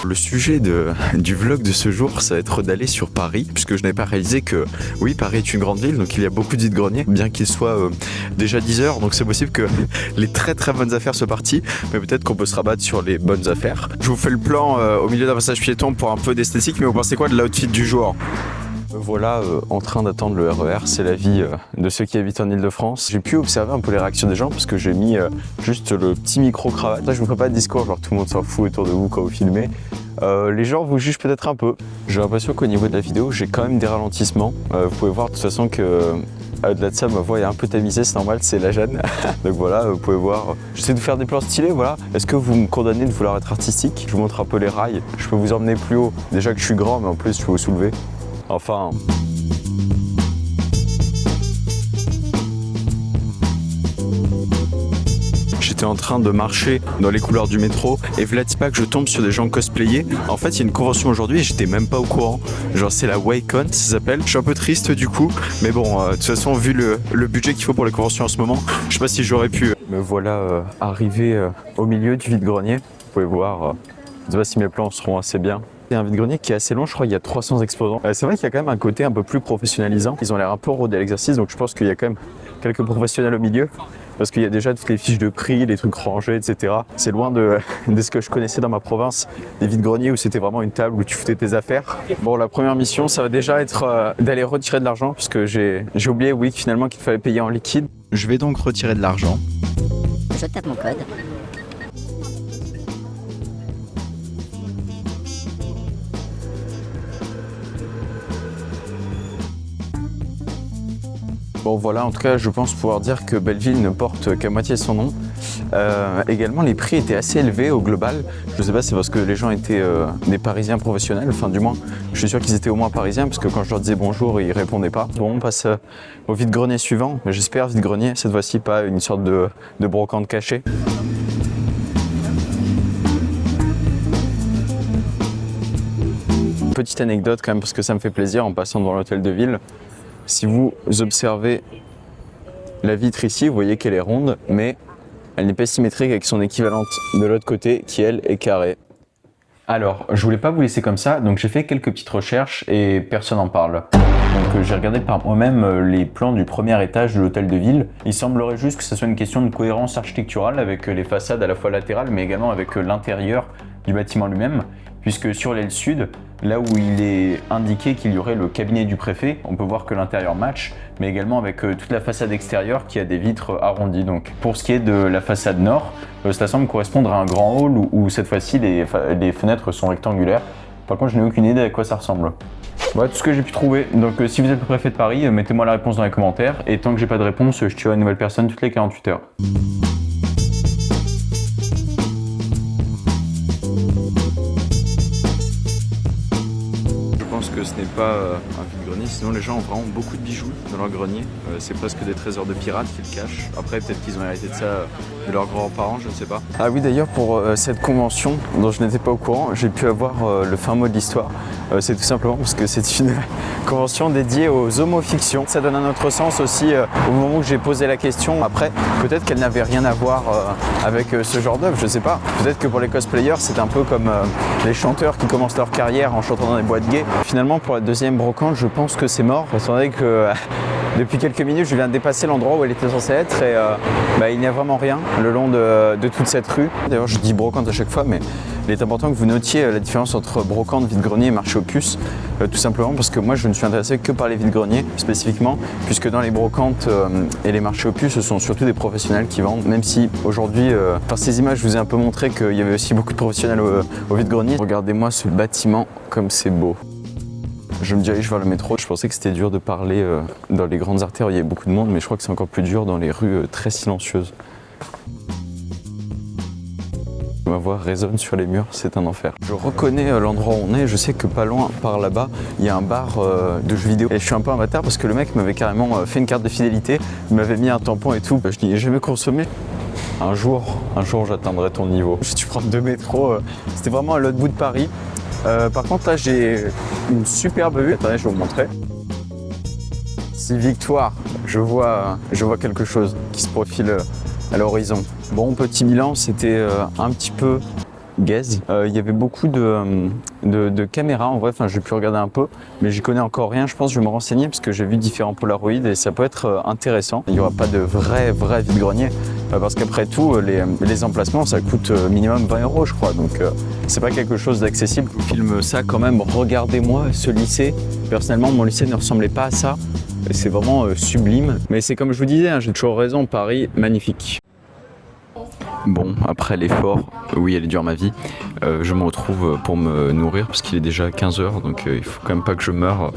Le sujet du vlog de ce jour, ça va être d'aller sur Paris, puisque je n'avais pas réalisé que, oui, Paris est une grande ville, donc il y a beaucoup de vide-greniers, bien qu'il soit déjà 10h, donc c'est possible que les très très bonnes affaires soient parties, mais peut-être qu'on peut se rabattre sur les bonnes affaires. Je vous fais le plan au milieu d'un passage piéton pour un peu d'esthétique, mais vous pensez quoi de l'outfit du jour ? Voilà, en train d'attendre le RER, c'est la vie de ceux qui habitent en Ile-de-France. J'ai pu observer un peu les réactions des gens parce que j'ai mis juste le petit micro-cravate. Là, je vous ferai pas de discours, genre tout le monde s'en fout autour de vous quand vous filmez. Les gens vous jugent peut-être un peu. J'ai l'impression qu'au niveau de la vidéo, j'ai quand même des ralentissements. Vous pouvez voir de toute façon que au-delà de ça, ma voix est un peu tamisée, c'est normal, c'est la gêne. Donc voilà, vous pouvez voir. J'essaie de faire des plans stylés, voilà. Est-ce que vous me condamnez de vouloir être artistique? Je vous montre un peu les rails. Je peux vous emmener plus haut. Déjà que je suis grand, mais en plus, je peux vous soulever. Enfin... J'étais en train de marcher dans les couloirs du métro et Vladipak, je tombe sur des gens cosplayés. En fait, il y a une convention aujourd'hui et j'étais même pas au courant. Genre, c'est la Waycon, ça s'appelle. Je suis un peu triste du coup, mais bon, de toute façon, vu le budget qu'il faut pour les conventions en ce moment, je sais pas si j'aurais pu. Me voilà arrivé au milieu du vide-grenier. Vous pouvez voir, je sais pas si mes plans seront assez bien. C'est un vide-grenier qui est assez long, je crois qu'il y a 300 exposants. C'est vrai qu'il y a quand même un côté un peu plus professionnalisant. Ils ont l'air un peu rodés à l'exercice, donc je pense qu'il y a quand même quelques professionnels au milieu. Parce qu'il y a déjà toutes les fiches de prix, les trucs rangés, etc. C'est loin de ce que je connaissais dans ma province, des vide-greniers où c'était vraiment une table où tu foutais tes affaires. Bon, la première mission, ça va déjà être d'aller retirer de l'argent, parce que j'ai oublié, oui, finalement qu'il fallait payer en liquide. Je vais donc retirer de l'argent. Je tape mon code. Bon voilà, en tout cas je pense pouvoir dire que Belleville ne porte qu'à moitié son nom. Également les prix étaient assez élevés au global. Je sais pas si c'est parce que les gens étaient des Parisiens professionnels, enfin du moins je suis sûr qu'ils étaient au moins Parisiens parce que quand je leur disais bonjour ils répondaient pas. Bon on passe au vide-grenier suivant, j'espère vide-grenier, cette fois-ci pas une sorte de brocante cachée. Petite anecdote quand même parce que ça me fait plaisir en passant devant l'hôtel de ville. Si vous observez la vitre ici, vous voyez qu'elle est ronde, mais elle n'est pas symétrique avec son équivalente de l'autre côté qui, elle, est carrée. Alors, je voulais pas vous laisser comme ça, donc j'ai fait quelques petites recherches et personne n'en parle. Donc j'ai regardé par moi-même les plans du premier étage de l'hôtel de ville. Il semblerait juste que ce soit une question de cohérence architecturale avec les façades à la fois latérales, mais également avec l'intérieur du bâtiment lui-même, puisque sur l'aile sud, là où il est indiqué qu'il y aurait le cabinet du préfet, on peut voir que l'intérieur match, mais également avec toute la façade extérieure qui a des vitres arrondies. Donc, pour ce qui est de la façade nord, cela semble correspondre à un grand hall où cette fois-ci les fenêtres sont rectangulaires. Par contre, je n'ai aucune idée à quoi ça ressemble. Voilà tout ce que j'ai pu trouver. Donc si vous êtes le préfet de Paris, mettez-moi la réponse dans les commentaires. Et tant que j'ai pas de réponse, je tuerai une nouvelle personne toutes les 48 heures. Je pense que ce n'est pas un vide-grenier, sinon les gens ont vraiment beaucoup de bijoux dans leur grenier. C'est presque des trésors de pirates qu'ils cachent. Après, peut-être qu'ils ont hérité de ça de leurs grands-parents, je ne sais pas. Ah oui, d'ailleurs, pour cette convention dont je n'étais pas au courant, j'ai pu avoir le fin mot de l'histoire. C'est tout simplement parce que c'est une convention dédiée aux homofictions. Ça donne un autre sens aussi au moment où j'ai posé la question. Après, peut-être qu'elle n'avait rien à voir avec ce genre d'œuvre, je ne sais pas. Peut-être que pour les cosplayers, c'est un peu comme les chanteurs qui commencent leur carrière en chantant dans des boîtes gays. Finalement, pour la deuxième brocante, je pense que c'est mort. Étant donné que depuis quelques minutes, je viens de dépasser l'endroit où elle était censée être et il n'y a vraiment rien le long de toute cette rue. D'ailleurs, je dis brocante à chaque fois, mais il est important que vous notiez la différence entre brocante, vide-grenier et marché aux puces. Tout simplement parce que moi, je ne suis intéressé que par les vide-greniers spécifiquement, puisque dans les brocantes et les marchés aux puces, ce sont surtout des professionnels qui vendent. Même si aujourd'hui, par ces images, je vous ai un peu montré qu'il y avait aussi beaucoup de professionnels au vide-grenier. Regardez-moi ce bâtiment comme c'est beau. Je me dirige vers le métro. Je pensais que c'était dur de parler dans les grandes artères où il y avait beaucoup de monde, mais je crois que c'est encore plus dur dans les rues très silencieuses. Ma voix résonne sur les murs, c'est un enfer. Je reconnais l'endroit où on est, je sais que pas loin, par là-bas, il y a un bar de jeux vidéo. Et je suis un peu un bâtard parce que le mec m'avait carrément fait une carte de fidélité, il m'avait mis un tampon et tout. Je n'y ai jamais consommé. Un jour j'atteindrai ton niveau. J'ai dû prendre 2 métros, c'était vraiment à l'autre bout de Paris. Par contre là j'ai une superbe vue, attendez je vais vous montrer. Si Victoire, je vois quelque chose qui se profile à l'horizon. Bon, petit bilan, c'était un petit peu Gaze. Il y avait beaucoup de caméras en vrai, enfin j'ai pu regarder un peu, mais j'y connais encore rien. Je pense que je vais me renseigner parce que j'ai vu différents Polaroids et ça peut être intéressant. Il n'y aura pas de vrai vide-grenier parce qu'après tout, les emplacements ça coûte minimum 20 € je crois, donc c'est pas quelque chose d'accessible. Je filme ça quand même, regardez-moi ce lycée. Personnellement, mon lycée ne ressemblait pas à ça. C'est vraiment sublime. Mais c'est comme je vous disais, hein, j'ai toujours raison, Paris, magnifique. Bon, après l'effort, oui, elle est dure ma vie, je me retrouve pour me nourrir parce qu'il est déjà 15 h, donc il faut quand même pas que je meure